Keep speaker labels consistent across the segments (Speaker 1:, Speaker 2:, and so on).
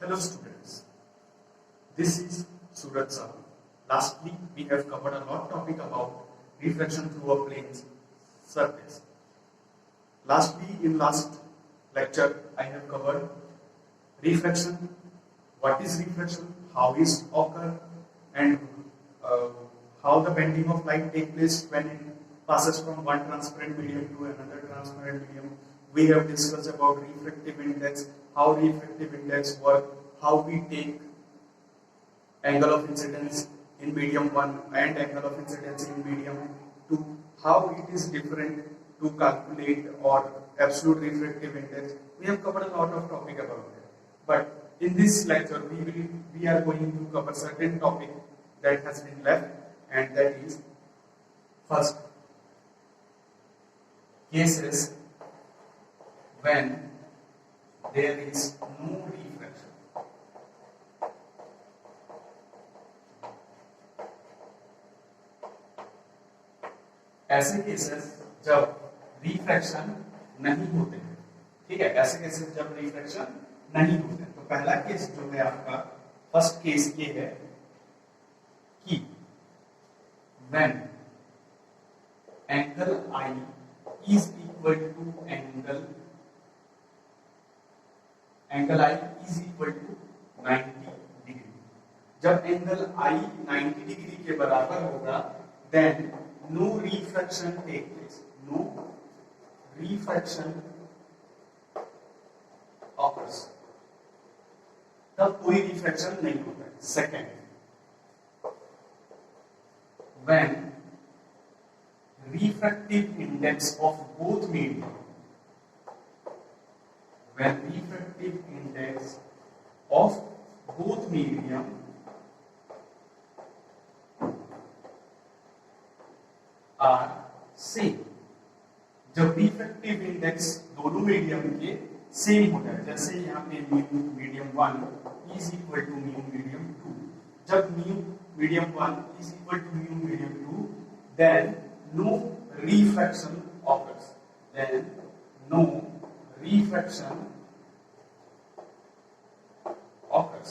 Speaker 1: Hello students, this is Suraj Sahu. Lastly, we have covered a lot topic about reflection through a plane's surface. Lastly, in last lecture, I have covered reflection, what is reflection, how is occur, and how the bending of light take place when it passes from one transparent medium to another transparent medium. We have discussed about refractive index, how refractive index work, how we take angle of incidence in medium 1 and angle of incidence in medium 2, how it is different to calculate or absolute refractive index. We have covered a lot of topic about it. But in this lecture, we are going to cover certain topic that has been left, and that is first cases when there is no refraction. ऐसे cases जब refraction नहीं होते हैं, ठीक है, ऐसे cases जब refraction नहीं होते हैं, तो पहला केस जो है आपका फर्स्ट केस ये है कि when angle I is equal to angle I is equal to 90 degree. जब एंगल I 90 डिग्री के बराबर होगा, then no refraction take place. No refraction occurs. तब कोई रिफ्रैक्शन नहीं होता है. Second, when refractive index of both medium, when refractive index of both medium are same. जब रिफ्रैक्टिव इंडेक्स दोनों मीडियम के सेम होता है, जैसे यहाँ पे mu medium 1 is equal to mu medium 2, जब mu medium 1 is equal to mu medium 2, then no refraction occurs. Then no refraction occurs.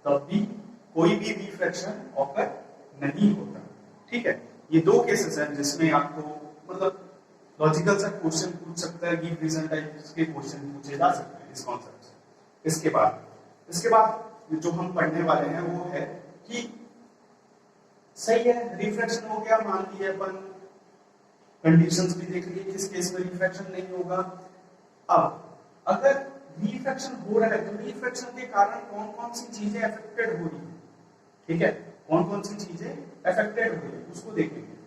Speaker 1: तब भी कोई भी रिफ्रैक्शन ऑकर नहीं होता. ठीक है, ये दो केसेस हैं जिसमें आपको मतलब लॉजिकल सा क्वेश्चन पूछ सकता है, गिव रीजन टाइप के क्वेश्चन पूछे जा सकते हैं इस कॉन्सेप्ट से. इसके बाद जो हम पढ़ने वाले हैं वो है कि सही है रिफ्रैक्शन हो गया, मान लिया अपन, कंडीशंस भी देख लिए किस केस में रिफ्रैक्शन नहीं होगा. अब अगर रिफ्रैक्शन हो रहा है तो रिफ्रैक्शन के कारण कौन कौन सी चीजें अफेक्टेड हो रही है, ठीक है, कौन कौन सी चीजें अफेक्टेड हो रही है उसको देखेंगे.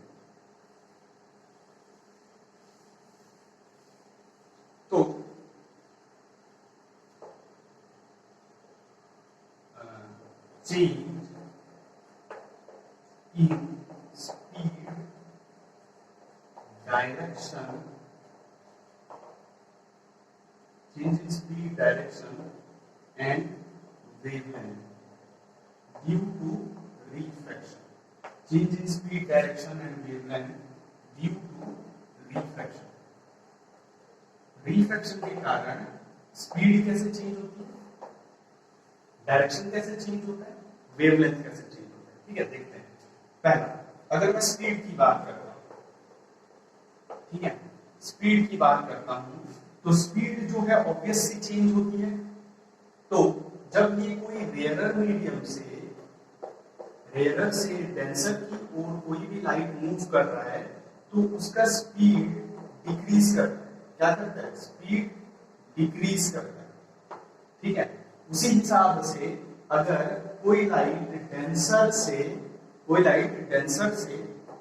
Speaker 1: तो change in speed, direction, change in speed, direction and wavelength due to refraction. Change in speed, direction and wavelength due to refraction. Refraction के कारण स्पीड कैसे चेंज होती है, डायरेक्शन कैसे चेंज होता है, वेवलेंथ कैसे चेंज होता है. ठीक है, देखते हैं. पहला, अगर मैं स्पीड की बात करता हूं, ठीक है, स्पीड की बात करता हूं तो स्पीड जो है ऑब्वियसली चेंज होती है. तो जब ये कोई रेयरर मीडियम से रेयरर से डेंसर की ओर कोई भी लाइट मूव कर रहा है तो उसका स्पीड डिक्रीज करता है. क्या करता है, स्पीड डिक्रीज करता है. ठीक है, उसी हिसाब से अगर कोई लाइट डेंसर से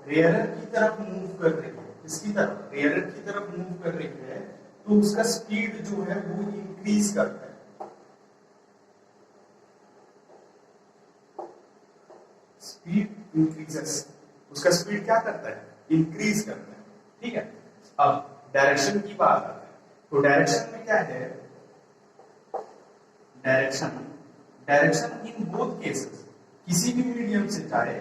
Speaker 1: रेयरर की तरफ मूव कर रही है, इसकी तरफ रेयरर की तरफ मूव कर रही है तो उसका स्पीड जो है वो इंक्रीज करता है. स्पीड इंक्रीजेस, उसका स्पीड क्या करता है, इंक्रीज करता है. ठीक है, अब डायरेक्शन की बात आती है. तो डायरेक्शन में क्या है, डायरेक्शन इन बोथ केसेस, किसी भी मीडियम से जाए,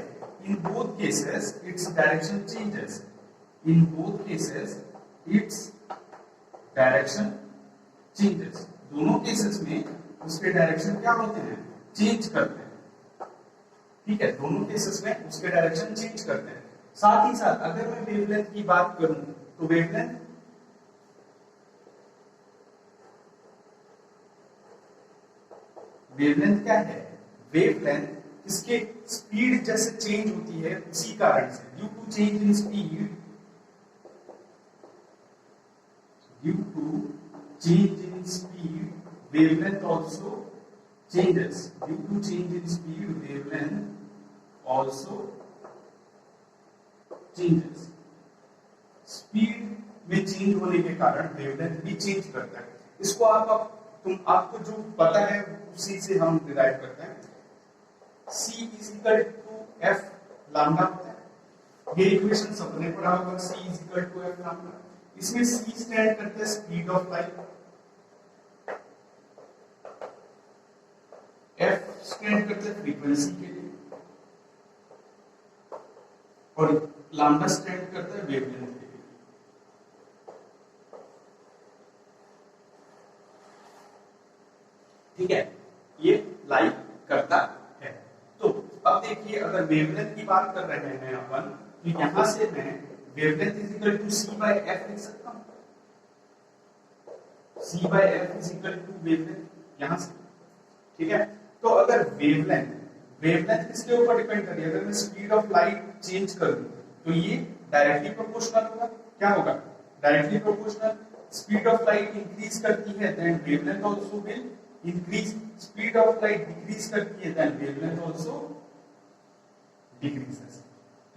Speaker 1: in both cases its direction changes. In both cases its direction changes. दोनों केसेस में उसके डायरेक्शन क्या होते हैं, चेंज करते हैं। ठीक है, दोनों केसेस में उसके डायरेक्शन चेंज करते हैं। साथ ही साथ अगर मैं वेवलेंथ की बात करूं तो वेवलेंथ क्या है, वेवलेंथ इसके स्पीड जैसे चेंज होती है उसी कारण से, due to change in speed, due to change in speed wavelength also changes, due to change in speed wavelength also changes, speed में चेंज होने के कारण वेवलेंथ भी चेंज करता है। इसको आपको जो पता है उसी से हम डिराइव करते हैं। C is equal to F lambda होता है, ये इक्वेशन सबने पढ़ा होगा, C is equal to F lambda. इसमें C स्टैंड करता है speed of light, F stand करता है फ्रीक्वेंसी के लिए, और लैम्डा स्टैंड करता है वेवलेंथ के लिए। ठीक है, ये लाइट करता है। तो अब देखिए, अगर वेवलेंथ की बात कर रहे हैं अपन, तो यहां से मैं wavelength is equal to C by F लिख सकता हूं, C by F is equal to wavelength यहां से। ठीक है, तो अगर वेवलेंथ किसके ऊपर डिपेंड करिए, अगर मैं स्पीड ऑफ लाइट चेंज करूं तो ये डायरेक्टली प्रोपोर्शनल होगा। क्या होगा, directly proportional. Speed of light increase करती है then wavelength also will increase, speed of light decrease करती है then wavelength also decreases.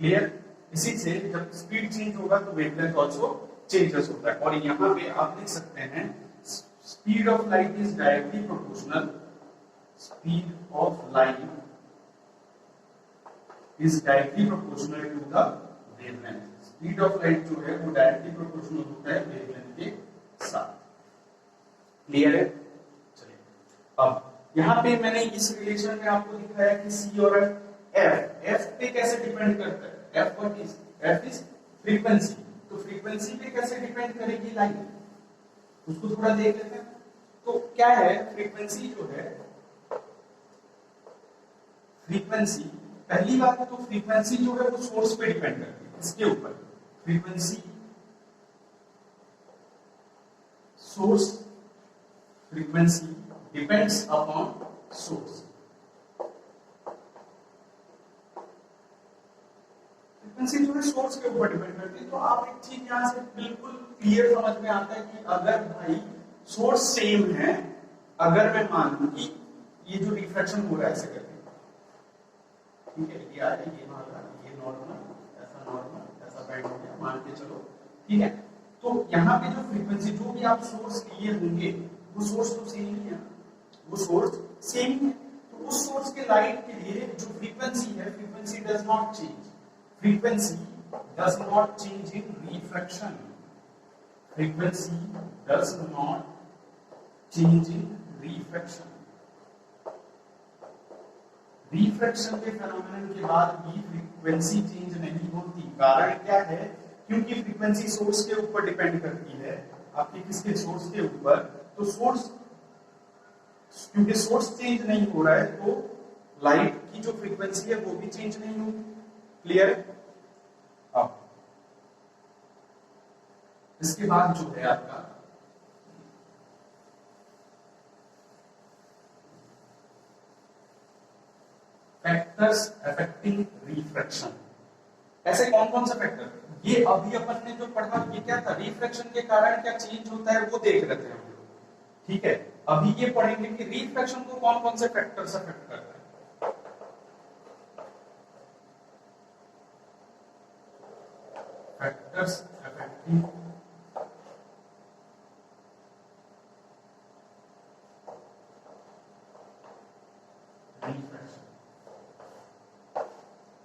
Speaker 1: Clear, इसी से जब स्पीड चेंज होगा तो वेवलेंथ आल्सो चेंजेस होता है। और यहां पे आप लिख सकते हैं speed of light is directly proportional, speed of light is directly proportional to the wavelength. Speed of light जो है वो डायरेक्टली प्रोपोर्शनल होता है वेवलेंथ के साथ। क्लियर है, चलिए अब यहां पे मैंने इस रिलेशन में आपको दिखाया कि C और F पे कैसे डिपेंड करता है। F what is, F is frequency, तो फ्रीक्वेंसी पे कैसे डिपेंड करेगी लाइट, उसको थोड़ा देख लेते हैं। तो क्या है, फ्रीक्वेंसी जो है, फ्रीक्वेंसी पहली बात तो फ्रीक्वेंसी जो है वो सोर्स पे डिपेंड करती है, इसके ऊपर frequency, source, frequency depends upon source. Frequency जो है सोर्स के ऊपर डिपेंड करती है। तो आप एक चीज यहां से बिल्कुल क्लियर समझ में आता है कि अगर भाई सोर्स सेम है, अगर मैं मान लूं कि ये जो रिफ्लेक्शन हो रहा है ऐसे करके, ठीक है, ये आ रहा है, ये मान रहा है, ये नॉर्मल ऐसा बैंड हो गया, मान के चलो। ठीक है, तो यहाँ पे जो फ्रीक्वेंसी जो भी आप सोर्स लिए होंगे वो सोर्स तो सेम ही है, वो सोर्स सेम ही है। तो उस सोर्स के लाइट के लिए जो फ्रीक्वेंसी है, frequency does not change, frequency does not change in refraction, frequency does not change in refraction. Refraction के फेनोमेनन के बाद भी फ्रीक्वेंसी चेंज नहीं होती। कारण क्या है, क्योंकि फ्रीक्वेंसी सोर्स के ऊपर डिपेंड करती है, आपके किसके, सोर्स के ऊपर। तो सोर्स, क्योंकि सोर्स चेंज नहीं हो रहा है तो लाइट की जो फ्रीक्वेंसी है वो भी चेंज नहीं होगी। क्लियर है। अब इसके बाद जो है आपका फैक्टर्स अफेक्टिंग रिफ्रैक्शन। ऐसे कौन कौन से फैक्टर, ये अभी अपन ने जो पढ़ा ये क्या था, रिफ्रैक्शन के कारण क्या चेंज होता है वो देख रहे थे हम लोग। ठीक है, अभी ये पढ़ेंगे कि रिफ्रैक्शन को कौन कौन से फैक्टर्स अफेक्ट करता है। Factors affecting refraction,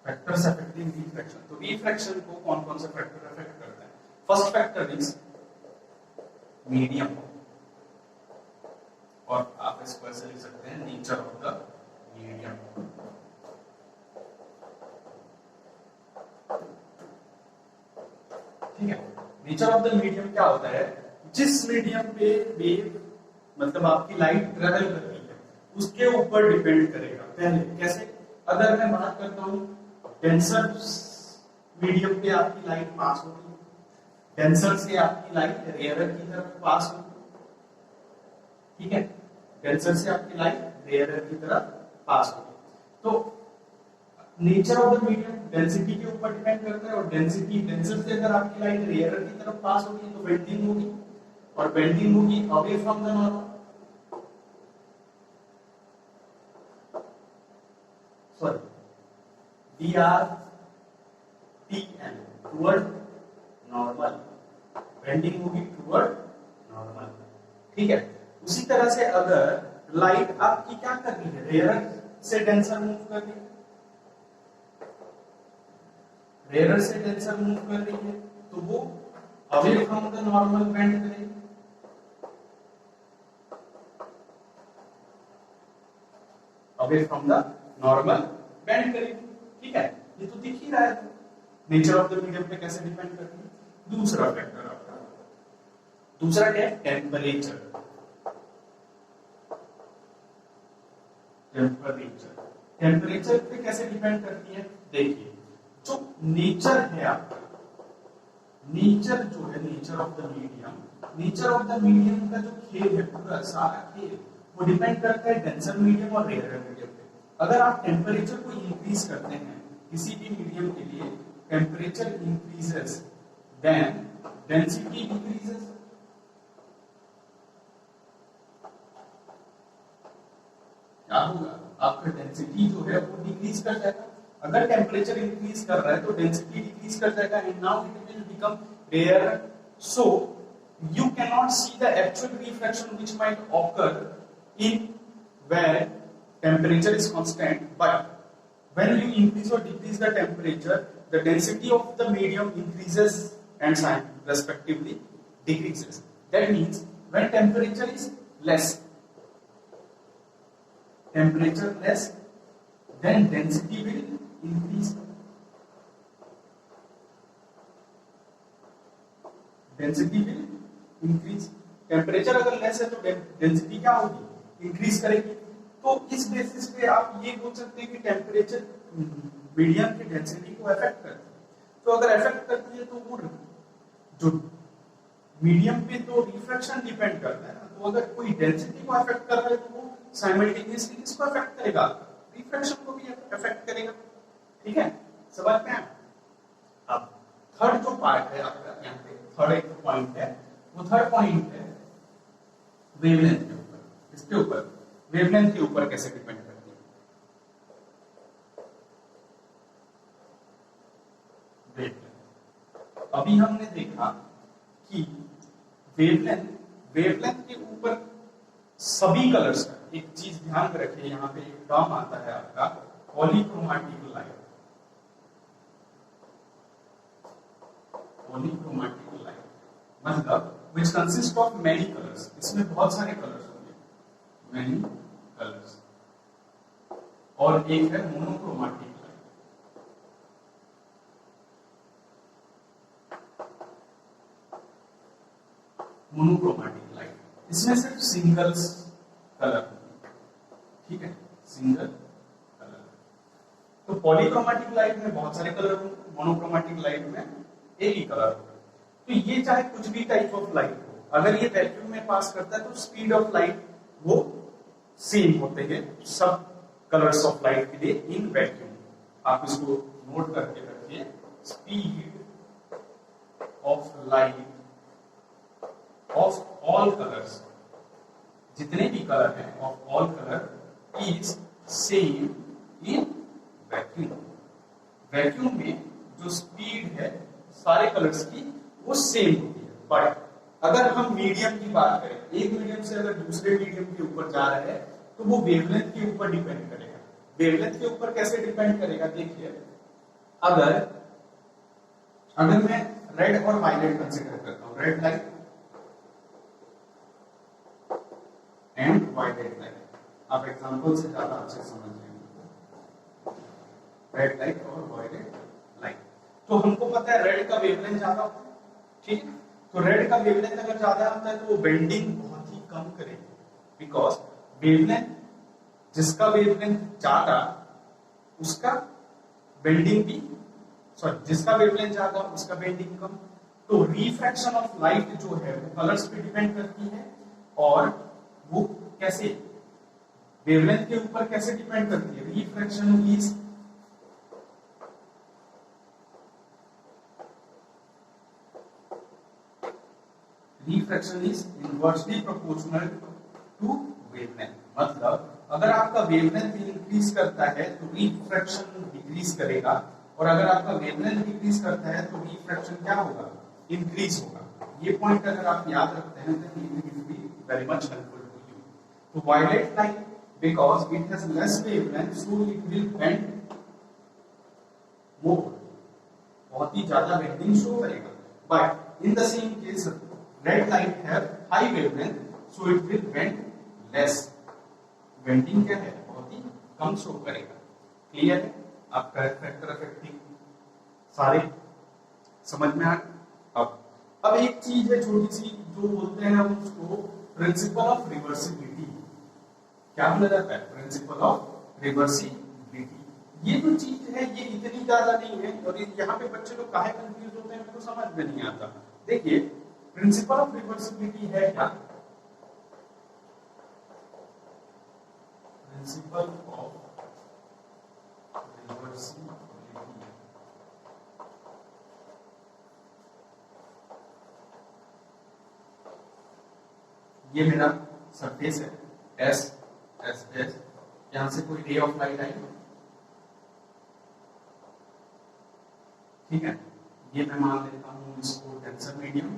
Speaker 1: factors affecting refraction. तो रिफ्रैक्शन को कौन कौन से फैक्टर अफेक्ट करते हैं। फर्स्ट फैक्टर इज मीडियम, और आप इसको ऐसे लिख सकते हैं नेचर ऑफ द मीडियम। ठीक है, नेचर ऑफ द मीडियम क्या होता है, जिस मीडियम पे वेव मतलब आपकी लाइट ट्रेवल करती है उसके ऊपर डिपेंड करेगा। पहले कैसे, अगर मैं बात करता हूं डेंसर मीडियम पे आपकी लाइट पास होगी, डेंसर से आपकी लाइट रेयरर की तरफ पास होगी, ठीक है, डेंसर से आपकी लाइट रेयरर की तरफ पास होगी। तो nature of the medium density के ऊपर डिपेंड करता है, और डेंसिटी डेंसर से अगर आपकी लाइट रेयरर की तरफ पास होगी तो बेंडिंग होगी, और बेंडिंग होगी away from the normal, sorry DRTN toward normal, bending होगी टुवर्ड नॉर्मल, ठीक है। उसी तरह से अगर लाइट आपकी क्या कर रही है, रेयरर से डेंसर मूव कर रही है, रेयरर से डेंसर मूव कर रही है, तो वो away from the normal bend करेगी, away from the normal bend करेगी, ठीक है। ये तो दिख ही रहा है नेचर ऑफ द मीडियम पे कैसे डिपेंड करती है। दूसरा फैक्टर आपका, दूसरा क्या है, टेम्परेचर। टेम्परेचर, टेम्परेचर पे कैसे डिपेंड करती है, देखिए जो नेचर है आपका, नेचर जो है, nature of the medium, nature of the medium का जो खेल है, पूरा सारा खेल वो डिपेंड करता है डेंसर मीडियम और रेयरर मीडियम पे। अगर आप टेम्परेचर को इंक्रीज करते हैं किसी भी मीडियम के लिए, temperature increases then density decreases, क्या होगा, आपका डेंसिटी जो है वो डिक्रीज कर जाएगा। अगर टेम्परेचर इंक्रीज कर रहा है तो डेंसिटी डिक्रीज कर जाएगा, and now it will become rare, so you cannot see the actual refraction which might occur in where temperature is constant, but when you increase or decrease the temperature, the density of the medium increases and respectively decreases. That means when temperature is less, temperature less, then density will increase, density will increase. Temperature अगर less है तो density क्या होगी, increase करेगी। तो इस basis पे आप ये बोल सकते हैं कि टेम्परेचर मीडियम की डेंसिटी को अफेक्ट करती है। तो अगर अफेक्ट करती है तो वो जो मीडियम पे तो रिफ्रैक्शन डिपेंड करता है ना, तो अगर कोई डेंसिटी को अफेक्ट कर रहा है तो वो साइमल्टेनियसली इसको अफेक्ट करेगा, रिफ्रैक्शन को भी अफेक्ट करेगा, ठीक है, समझ में आया। अब थर्ड जो पार्ट है आपका, यहाँ पे थर्ड एक पॉइंट है, वो थर्ड पॉइंट है वेवलेंथ के ऊपर। इसके ऊपर वेवलेंथ के ऊपर कैसे डिपेंड करती है वेवलेंथ। अभी हमने देखा कि वेवलेंथ, वेवलेंथ के ऊपर सभी कलर्स का, एक चीज ध्यान में रखिए, यहाँ पे एक टर्म आता है आपका पॉलीक्रोमैटिक लाइट, पॉलीक्रोमैटिक लाइट मतलब which consists of many colors, इसमें बहुत सारे कलर्स होंगे, many colors, और एक है मोनोक्रोमैटिक लाइट, मोनोक्रोमैटिक लाइट, इसमें सिर्फ सिंगल्स कलर, ठीक है, सिंगल कलर। तो पॉलीक्रोमैटिक लाइट में बहुत सारे कलर होंगे, मोनोक्रोमैटिक लाइट में एक ही कलर होगा। तो ये चाहे कुछ भी टाइप ऑफ लाइट हो, अगर ये वैक्यूम में पास करता है तो स्पीड ऑफ लाइट वो सेम होते हैं सब कलर्स ऑफ लाइट के लिए इन वैक्यूम। आप इसको नोट करके रखिए, speed of light of all colours, जितने भी कलर हैं of all colour is same in vacuum. Vacuum में जो स्पीड है सारे कलर्स की वो सेम होती है, बट अगर हम मीडियम की बात करें, एक मीडियम से अगर दूसरे मीडियम के ऊपर जा रहे हैं तो वो वेवलेंथ के ऊपर डिपेंड करेगा। वेवलेंथ के ऊपर कैसे डिपेंड करेगा, देखिए अगर मैं रेड और वायलेट कंसीडर करता हूं, red light and violet light, आप एग्जांपल से ज्यादा अच्छे समझ लेंगे, रेड लाइट और वायलेट लाइट। तो हमको पता है रेड का वेवलेंथ ज्यादा होता है, ठीक है, तो रेड का वेवलेंथ अगर ज्यादा होता है तो वो बेंडिंग बहुत ही कम करेगी, बिकॉज वेवलेंथ जिसका वेवलेंथ ज्यादा उसका बेंडिंग भी, सॉरी जिसका वेवलेंथ ज्यादा उसका बेंडिंग कम। तो रिफ्रैक्शन ऑफ लाइट जो है वो कलर्स पे डिपेंड करती है, और वो कैसे वेवलेंथ के ऊपर कैसे डिपेंड करती है। Refraction is inversely proportional to wavelength. मतलब अगर आपका वेवलेंथ इंक्रीज करता है तो रिफ्रैक्शन डिक्रीज करेगा, और अगर आपका वेवलेंथ डिक्रीज करता है तो रिफ्रैक्शन क्या होगा, इंक्रीज होगा। ये पॉइंट अगर आप याद रखते हैं तो it will be very much helpful to you. तो violet light because it has less wavelength so it will bend more, बहुत ही ज्यादा बेंडिंग शो करेगा। But in the same case red light have high wavelength so it will bend less, bending क्या है बहुत ही कम show करेगा। Clear है आपका फैक्टर इफेक्टिव सारे समझ में आ गए। अब एक चीज है छोटी सी जो बोलते हैं हम उसको प्रिंसिपल ऑफ रिवर्सिबिलिटी। क्या बोला जाता है, प्रिंसिपल ऑफ रिवर्सिबिलिटी। ये जो चीज है ये इतनी ज्यादा नहीं है, और यहाँ पे बच्चे लोग काहे कंफ्यूज होते हैं तो समझ में नहीं आता। देखिए प्रिंसिपल ऑफ रिवर्सिबिलिटी है क्या, प्रिंसिपल ऑफ रिवर्सिबिलिटी। ये मेरा सरफेस है एस एस एस, यहां से कोई रे ऑफ लाइट आई, ठीक है। ये मैं मान लेता हूं इसको डेंसर मीडियम,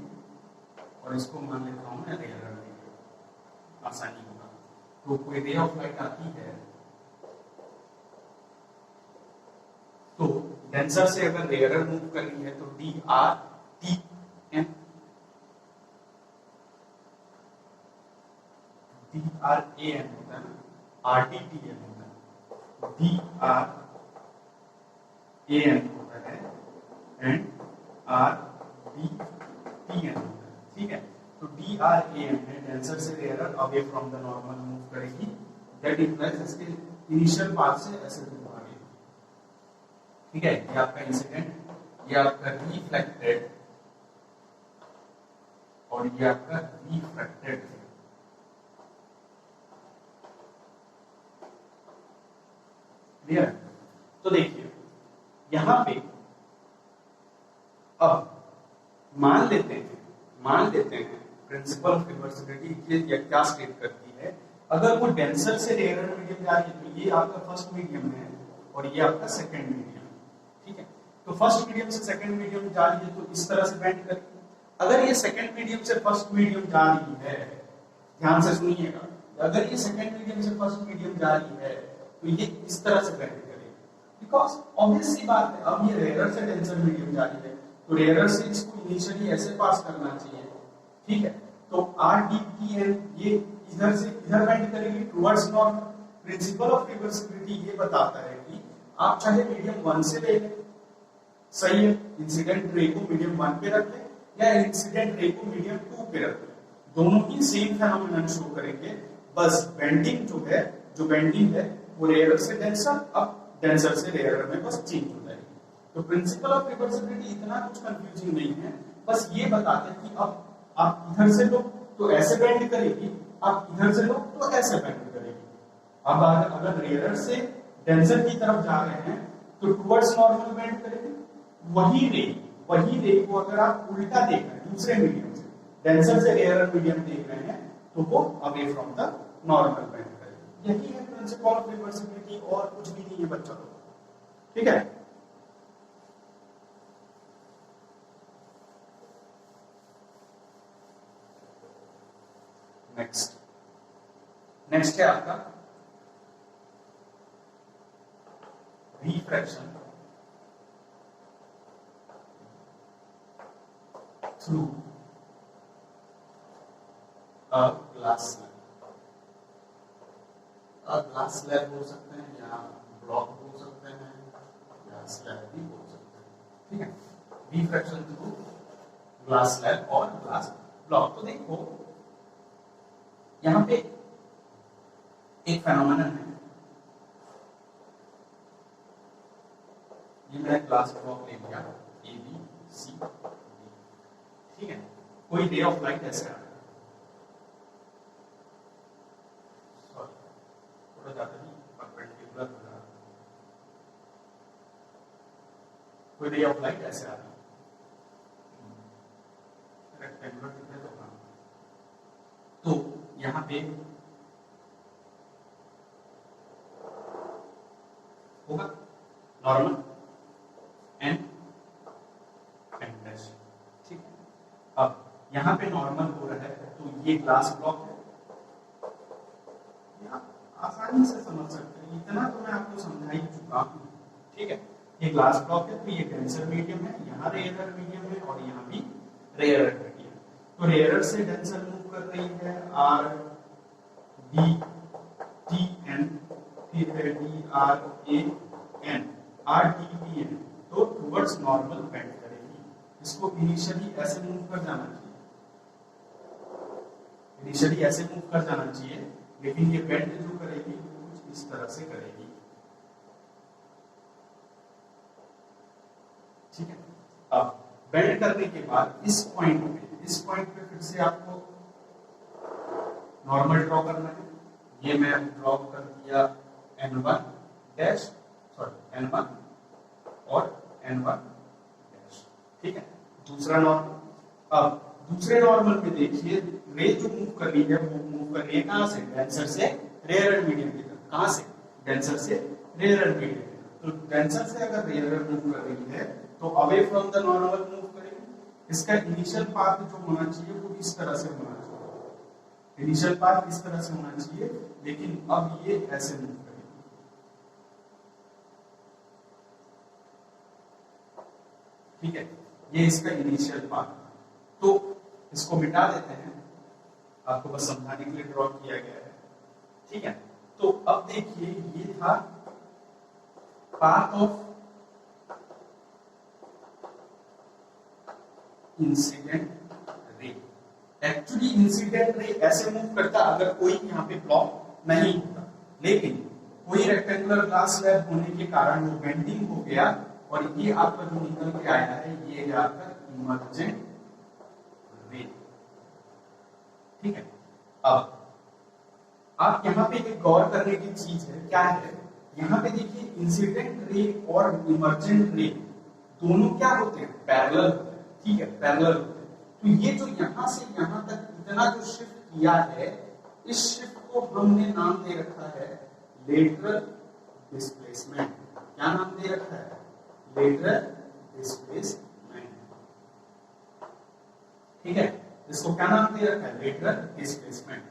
Speaker 1: और इसको मान लेता हूं मैं रेयर मीडियम, आसानी होगा। तो कोई रे ऑफ लाइट आती है तो डेंसर से अगर रेयर मूव करनी है तो D R T N, D R A N होता है ना, आर टी टी एन होता है, डी आर ए एन होता है and R D T N होता है, ठीक है। तो डी आर ए एन है डेंसर से rare away from the normal move करेगी, दैट इंप्लाइज इसके इनिशियल पाथ से ऐसे दूर आगे, ठीक है। ये आपका इंसिडेंट, ये आपका रिफ्लेक्टेड, और ये आपका रिफ्रैक्टेड। क्लियर? तो देखिए यहां पे अब मान लेते हैं प्रिंसिपल ऑफ रिवर्सिबिलिटी ये क्या स्टेट करती है। अगर वो डेंसर से रेयर मीडियम जा रही है तो ये आपका फर्स्ट मीडियम है और ये आपका सेकंड मीडियम, ठीक है। तो फर्स्ट मीडियम से सेकंड मीडियम जा रही है तो इस तरह से बेंड करेगी। अगर ये सेकंड मीडियम से फर्स्ट मीडियम जा रही है, ध्यान से सुनिएगा, अगर ये सेकंड मीडियम से फर्स्ट मीडियम जा रही है तो ये इस तरह से बेंड करेगी, बिकॉज ऑब्वियस सी बात है अब ये रेयर से डेंसर मीडियम जा रही है तो रेयर से इसको इनिशियली ऐसे पास करना चाहिए, ठीक है। तो आर डी टी एन ये इधर से इधर बेंड करेगी towards north. Principle of reversibility ये बताता है कि आप चाहे मीडियम 1 से ले लें, सही है, इंसिडेंट रे को मीडियम 1 पे रख लें या इंसिडेंट रे को मीडियम 2 पे रख लें, दोनों ही सेम फेनोमेनन शो करेंगे। बस बेंडिंग जो है, जो बेंडिंग है वो रेयर से डेंसर, अब डेंसर से रेयर में बस चेंज हो जाएगी। तो प्रिंसिपल ऑफ रिवर्सिबिलिटी इतना कुछ कंफ्यूजिंग नहीं है, बस ये बताते हैं कि अब आप इधर से लो तो ऐसे बेंड करेगी, आप इधर से लो तो ऐसे बेंड करेगी। अब अगर रेयर से डेंसर की तरफ जा रहे हैं तो टुवर्ड्स नॉर्मल बेंड करेगी। वही रे को अगर आप उल्टा देख रहे हैं दूसरे मीडियम से, डेंसर से रेयर मीडियम देख रहे हैं तो वो away from the normal bend करेगी। यही है प्रिंसिपल ऑफ रिवर्सिबिलिटी, और कुछ भी नहीं है बच्चों, ठीक है। नेक्स्ट है आपका refraction through a glass slab. Glass slab हो सकते हैं या ब्लॉक हो सकते हैं या स्लैब भी हो सकते हैं, ठीक है। रिफ्रैक्शन थ्रू ग्लास स्लैब और ग्लास ब्लॉक। तो देखो यहाँ पे एक फेनोमेनन है ये मैंने क्लास ब्लॉक ले लिया ए बी सी डी, ठीक है। कोई रे ऑफ लाइट ऐसे आ रहा है, सॉरी थोड़ा ज्यादा नहीं परपेंडिकुलर हो रहा है, कोई रे ऑफ लाइट ऐसे आ रही है, रेक्टेंगुलर दिख रहा है तो यहाँ पे होगा नॉर्मल एन एन डैश, ठीक है। अब यहाँ पे नॉर्मल हो रहा है तो ये ग्लास ब्लॉक है, आसानी से समझ सकते हैं, इतना तो मैं आपको समझा ही चुका हूँ, ठीक है। ये ग्लास ब्लॉक है तो ये डेंसर मीडियम है, यहाँ रेयरर मीडियम है और यहाँ भी रेयरर मीडियम, तो रेयरर से डेंसर मूव कर रही है आर डी टी एन, फिर D R A N, R D B N, तो टुवर्ड्स नॉर्मल बेंड करेगी। इसको इनिशियली ऐसे मूव कर जाना चाहिए, इनिशियली ऐसे मूव कर जाना चाहिए, लेकिन ये बेंड जो करेगी वो कुछ इस तरह से करेगी, ठीक है। अब बेंड करने के बाद इस पॉइंट पे फिर से आपको नॉर्मल ड्रॉ करना है। ये मैं ड्रॉ कर दिया n1 डैश, सॉरी n1 और n1 डैश, ठीक है। दूसरा नॉर्मल, अब दूसरे नॉर्मल में देखिए रे जो मूव कर रही है वो मूव कर रही है कहां से, डेंसर से रेयरर मीडियम की तरफ, कहां से, डेंसर से रेयरर मीडियम की तरफ। तो डेंसर से अगर रेयरर मूव कर रही है तो away from the normal move करेगी। इसका इनिशियल पाथ जो होना चाहिए वो इस तरह से होना चाहिए, इनिशियल पाथ इस तरह से होना चाहिए, लेकिन अब ये ऐसे मूव करेगी, ठीक है। ये इसका इनिशियल पाथ, तो इसको मिटा देते हैं, आपको बस समझाने के लिए ड्रॉ किया गया है, ठीक है। तो अब देखिए ये था path of incident ray. Actually incident ray ऐसे मूव करता अगर कोई यहाँ पे ब्लॉक नहीं होता, लेकिन कोई रेक्टेंगुलर ग्लास स्लैब होने के कारण वो बेंडिंग हो गया और ये आपका जो निकल के आया है ये है आपका इमर्जेंट रे, ठीक है। अब आप यहाँ पे एक गौर करने की चीज है, क्या है, यहाँ पे देखिए इंसिडेंट रे और इमर्जेंट रे दोनों क्या होते हैं, पैरेलल होते हैं, ठीक है, पैरेलल होते हैं। तो ये जो यहाँ से यहाँ तक इतना जो शिफ्ट किया है, इस शिफ्ट को हमने नाम दे रखा है लेटरल डिस्प्लेसमेंट। क्या नाम दे रखा है, लेटरल डिस्प्लेसमेंट, ठीक है। इसको क्या नाम दे रखा है, लेटरल डिस्प्लेसमेंट।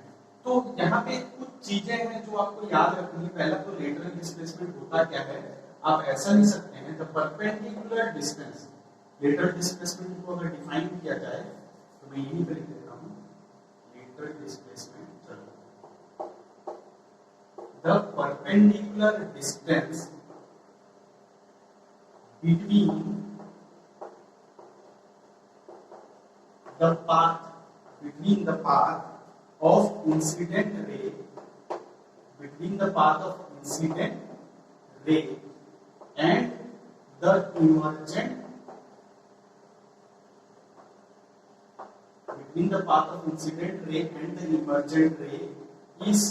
Speaker 1: तो यहाँ पे कुछ चीजें हैं जो आपको याद रखनी है। पहला तो लेटरल डिस्प्लेसमेंट होता क्या है, आप ऐसा लिख सकते हैं the perpendicular distance. Lateral displacement को अगर डिफाइन किया जाए तो मैं यही पे लिख देता हूं, लेटरल डिस्प्लेसमेंट, चलो, the perpendicular distance between the path, between the path of incident ray, between the path of incident ray and the emergent, between the path of incident ray and the emergent ray is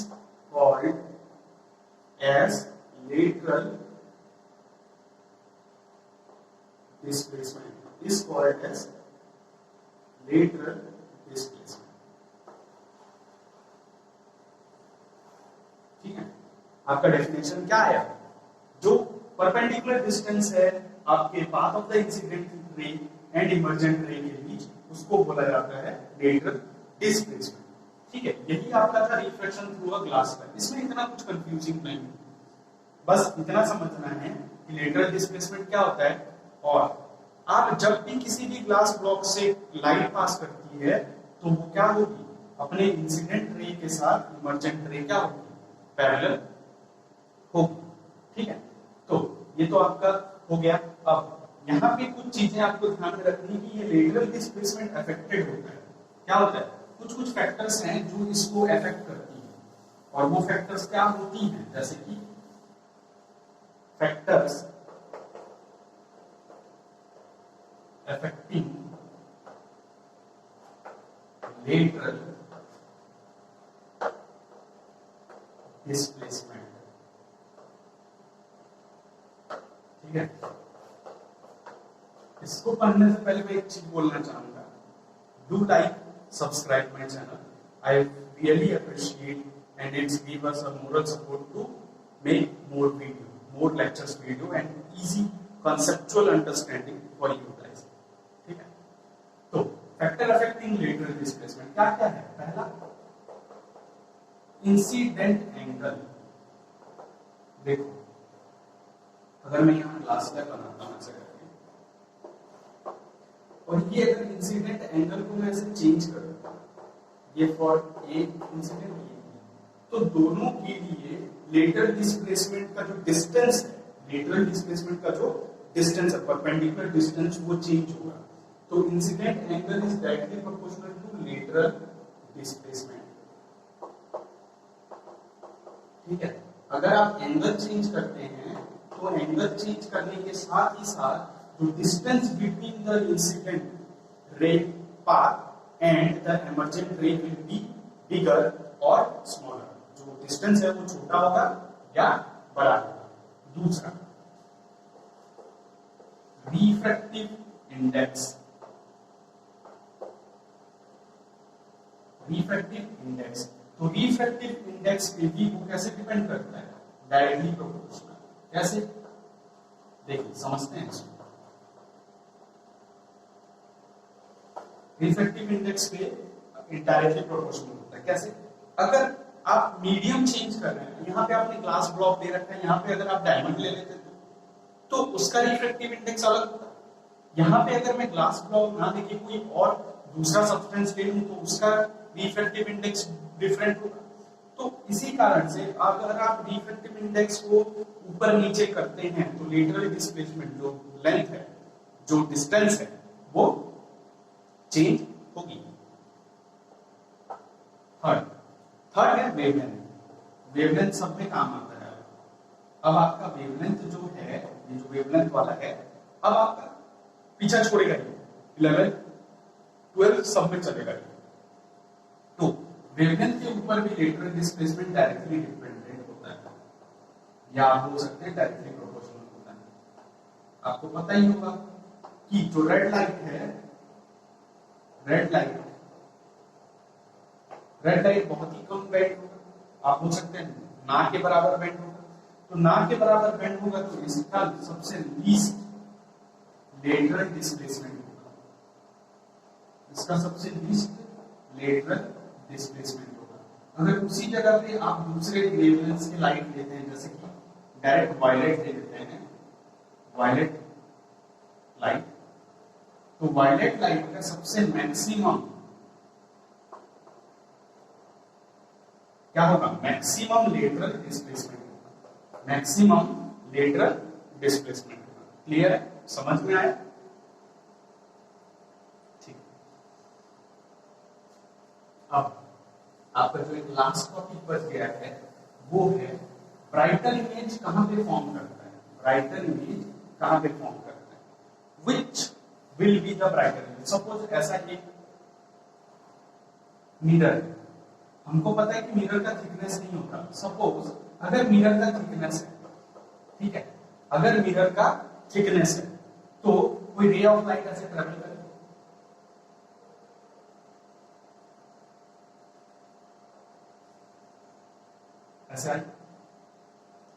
Speaker 1: called as lateral displacement, is called as lateral displacement, ठीक है। आपका definition क्या है, जो perpendicular distance है आपके path of the incident ray and emergent रे के बीच, उसको बोला जाता है लेटरल डिस्प्लेसमेंट, ठीक है। यही आपका था reflection through a glass slab. इसमें इतना कुछ कंफ्यूजिंग नहीं, बस इतना समझना है कि लेटरल डिस्प्लेसमेंट क्या होता है। और आप जब भी किसी भी ग्लास ब्लॉक से लाइट पास करती है तो वो क्या होगी, अपने इंसिडेंट रे के साथ इमर्जेंट रे क्या होगी, पैरेलल होगी, ठीक है। तो ये तो आपका हो गया। अब यहाँ पे कुछ चीजें आपको ध्यान में रखनी कि ये लेटरल डिस्प्लेसमेंट अफेक्टेड होता है, क्या होता है, कुछ कुछ फैक्टर्स हैं जो इसको अफेक्ट करती हैं, और वो फैक्टर्स क्या होती हैं, जैसे कि फैक्टर्स लेटरल डिस्प्लेसमेंट। ठीक है, इसको पढ़ने से पहले मैं एक चीज बोलना चाहूंगा, do like, subscribe my channel, I really appreciate and it's give us a moral support to make more video, more lectures video and easy conceptual understanding for you guys। ठीक है, तो फैक्टर अफेक्टिंग लेटरल डिस्प्लेसमेंट क्या क्या है? पहला, incident angle. देखो, अगर मैं यहां ग्लास स्लैब बनाता हूं ऐसे करके, और ये अगर इंसिडेंट एंगल को मैं ऐसे चेंज कर देता हूं, ये फॉर ए इंसिडेंट, तो दोनों के लिए लेटरल डिस्प्लेसमेंट का जो डिस्टेंस है, लेटरल डिस्प्लेसमेंट का जो डिस्टेंस है, परपेंडिकुलर डिस्टेंस, वो चेंज होगा। तो incident angle is directly proportional to lateral displacement. ठीक है, अगर आप एंगल चेंज करते हैं तो एंगल चेंज करने के साथ ही साथ जो distance between the incident ray path and the emergent रे विल बी बिगर और स्मॉलर। जो डिस्टेंस है वो छोटा होगा या बड़ा होगा। दूसरा, रिफ्रैक्टिव इंडेक्स। रिफ्रैक्टिव इंडेक्स, तो रिफ्रैक्टिव इंडेक्स पे भी वो कैसे डिपेंड करता है? Directly proportional. कैसे? देखिए, समझते हैं इसको। रिफ्रैक्टिव इंडेक्स पे डायरेक्टली प्रोपोर्शनल होता है। कैसे? अगर आप मीडियम चेंज कर रहे हैं, यहाँ पे आपने ग्लास ब्लॉक दे रखा है, यहाँ पे अगर आप डायमंड ले लेते तो उसका रिफ्रैक्टिव इंडेक्स अलग होता। यहाँ पे अगर मैं ग्लास ब्लॉक ना देके कोई और दूसरा सब्सटेंस ले लूं तो उसका रिफ्रैक्टिव इंडेक्स डिफरेंट होगा। तो इसी कारण से अगर आप रिफ्रैक्टिव इंडेक्स को ऊपर नीचे करते हैं तो लेटरल डिस्प्लेसमेंट, जो लेंथ है, जो डिस्टेंस है, वो चेंज होगी। थर्ड है वेवलेंथ। वेवलेंथ सब में काम आता है। अब आपका वेवलेंथ जो है, ये जो वेवलेंथ वाला है, अब आपका पीछा छोड़ेगा, 11 12 सब में चलेगा। तो वेवलेंथ के ऊपर भी लेटरल डिस्प्लेसमेंट डायरेक्टली डिपेंडेंट होता है, या आप बोल सकते हैं डायरेक्टली प्रोपोर्शनल होता है। आपको पता ही होगा कि जो रेड लाइट है, रेड लाइट बहुत ही कम बेंड होगा। आप बोल सकते हैं ना के बराबर बेंड होगा। तो ना के बराबर बेंड होगा तो इसका सबसे लीस्ट लेटरल डिस्प्लेसमेंट होगा। इसका सबसे लीस्ट लेटरल डिस्प्लेसमेंट होगा। अगर उसी जगह पे आप दूसरे वेवलेंथ की लाइट लेते हैं, जैसे कि डायरेक्ट वायलेट ले लेते हैं, वायलेट लाइट, तो वायलेट लाइट का सबसे मैक्सिमम क्या होगा? मैक्सिमम लेटरल डिस्प्लेसमेंट होगा। मैक्सिमम लेटरल डिस्प्लेसमेंट होगा। क्लियर है? समझ में आया? ठीक। अब आपका जो एक लास्ट टॉपिक बच गया है वो है ब्राइटर इमेज कहां पे फॉर्म करता है? ब्राइटर इमेज कहां पे फॉर्म करता है? Which will be the brighter image? Suppose ऐसा एक मिरर है, हमको पता है कि मिरर का थिकनेस नहीं होता। सपोज अगर मिरर का थिकनेस है, ठीक है, अगर मिरर का थिकनेस है तो कोई रे ऑफ लाइट ऐसे ट्रेवल करे, ऐसा है।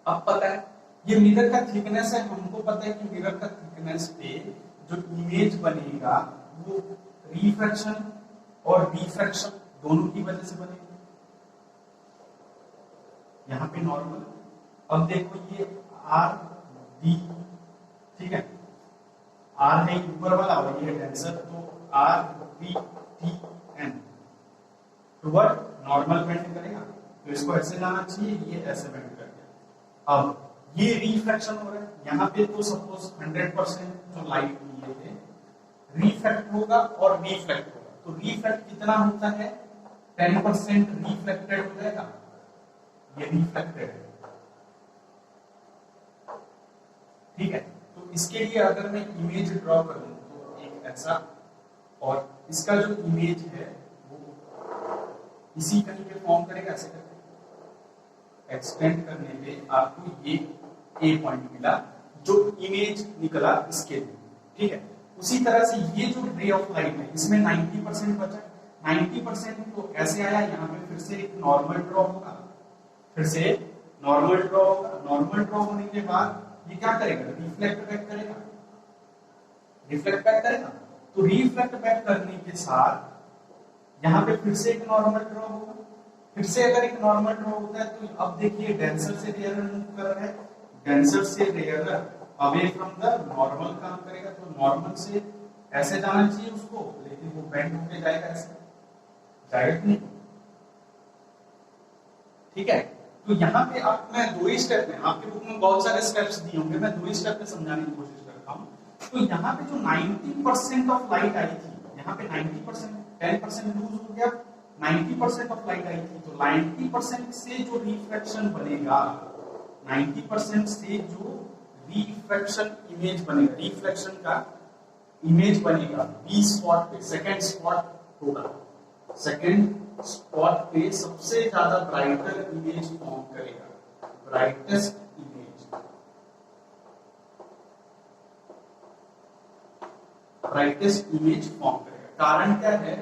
Speaker 1: अब पता है ये मिरर का थिकनेस है, हमको पता है कि मिरर का थिकनेस पे जो इमेज बनेगा वो रिफ्रैक्शन और रिफ्रैक्शन दोनों की वजह से बनेगा। यहां पे नॉर्मल, अब देखो ये आर डी, ठीक है, आर है ऊपर वाला और ये टेंसर, तो R D T N toward normal bend करेगा, तो इसको ऐसे जाना चाहिए, ये ऐसे बेंड कर गया। अब ये रिफ्रैक्शन हो रहा है यहाँ पे, तो सपोज 100% जो लाइट लिए थे रिफ्रैक्ट होगा और रिफ्लेक्ट होगा। तो रिफ्लेक्ट कितना होता है? 10% रिफ्लेक्टेड हो जाएगा, ये रिफ्लेक्टेड है, ठीक है। तो इसके लिए अगर मैं इमेज ड्रॉ करूं तो एक ऐसा, और इसका जो इमेज है वो इसी कहीं पे फॉर्म करेगा, ऐसे करके एक्सटेंड करने पे आपको ये ए पॉइंट मिला, जो इमेज निकला इसके लिए, ठीक है। उसी तरह से ये जो रे ऑफ लाइट है इसमें 90% बचा, 90% तो ऐसे आया, यहाँ पे फिर से एक नॉर्मल ड्रॉ होगा, फिर से नॉर्मल ड्रॉ होगा, नॉर्मल ड्रॉ होने के बाद ये क्या करेगा, रिफ्लेक्ट बैक करेगा, रिफ्लेक्ट बैक करेगा। तो रिफ्लेक्ट बैक करने के साथ यहाँ पे फिर से एक नॉर्मल ड्रॉ होगा, फिर से अगर एक नॉर्मल ड्रॉ होता है तो अब देखिए डेंसर से रेयर मूव कर रहा है, डेंसर से rare away from the normal काम करेगा, तो नॉर्मल से ऐसे जाना चाहिए उसको, लेकिन वो बेंड होके जाएगा, ऐसे जाएगा नहीं, ठीक है। तो यहाँ पे आप, मैं दो ही स्टेप में, आपके बुक में बहुत सारे स्टेप्स दिए होंगे, मैं दो ही स्टेप में समझाने की कोशिश करता हूँ। तो यहाँ पे जो 90% ऑफ लाइट आई थी, यहाँ पे 90%, 10% लूज हो गया, 90% ऑफ लाइट आई थी, तो 90% से जो रिफ्लेक्शन बनेगा, 90% से जो रिफ्लेक्शन इमेज बनेगा, रिफ्लेक्शन का इमेज बनेगा बी स्पॉट पे, सेकंड स्पॉट होगा, सेकंड स्पॉट पे सबसे ज्यादा ब्राइटर इमेज फॉर्म करेगा, brightest image, brightest image form करेगा। कारण क्या है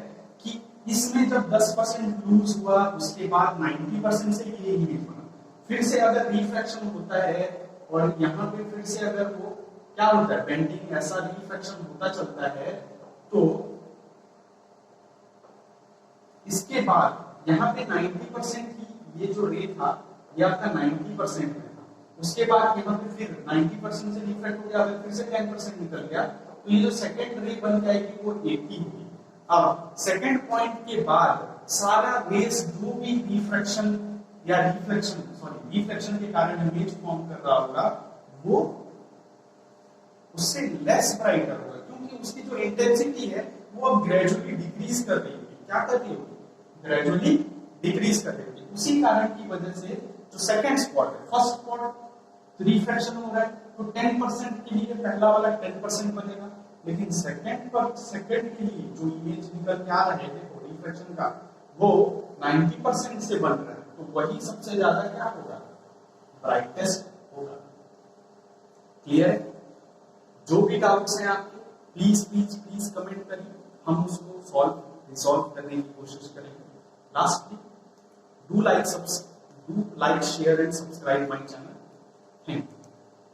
Speaker 1: कि इसमें जब 10% लूज हुआ, उसके बाद 90% से ये इमेज बना, फिर से अगर रिफ्लेक्शन होता है और यहाँ पे फिर से अगर वो क्या होता है, बेंडिंग, ऐसा रिफ्लेक्शन होता चलता है, तो इसके बाद यहाँ पे 90% की ये जो रे था ये आपका 90% में था, उसके बाद यहाँ पे फिर 90% से रिफ्लेक्ट हो गया, फिर से 10% निकल गया, तो ये जो सेकंड रे बन जाएगी वो 80 होगी। अब सेकंड पॉइंट के बाद सारा रेस जो भी रिफ्लेक्शन या रिफ्लेक्शन के कारण इमेज फॉर्म कर रहा होगा, वो उससे लेस ब्राइटर होगा, क्योंकि उसकी जो इंटेंसिटी है वो अब ग्रेजुअली डिक्रीज कर रही होगी। क्या कर रही होगी, ग्रेजुअली डिक्रीज कर रही होगी। उसी कारण की वजह से जो सेकंड स्पॉट है, फर्स्ट स्पॉट रिफ्लेक्शन हो रहा है, तो 10% के लिए पहला वाला 10% बनेगा, लेकिन सेकंड के लिए जो इमेज निकल के आ रहे थे रिफ्लेक्शन का, वो 90% से बन रहा है, तो वही सबसे ज्यादा क्या होगा, ब्राइटेस्ट होगा। क्लियर है? जो भी डाउट्स हैं आपके, प्लीज प्लीज प्लीज कमेंट करिए, हम उसको रिसॉल्व करने की कोशिश करेंगे। Lastly, do like, share and subscribe my channel.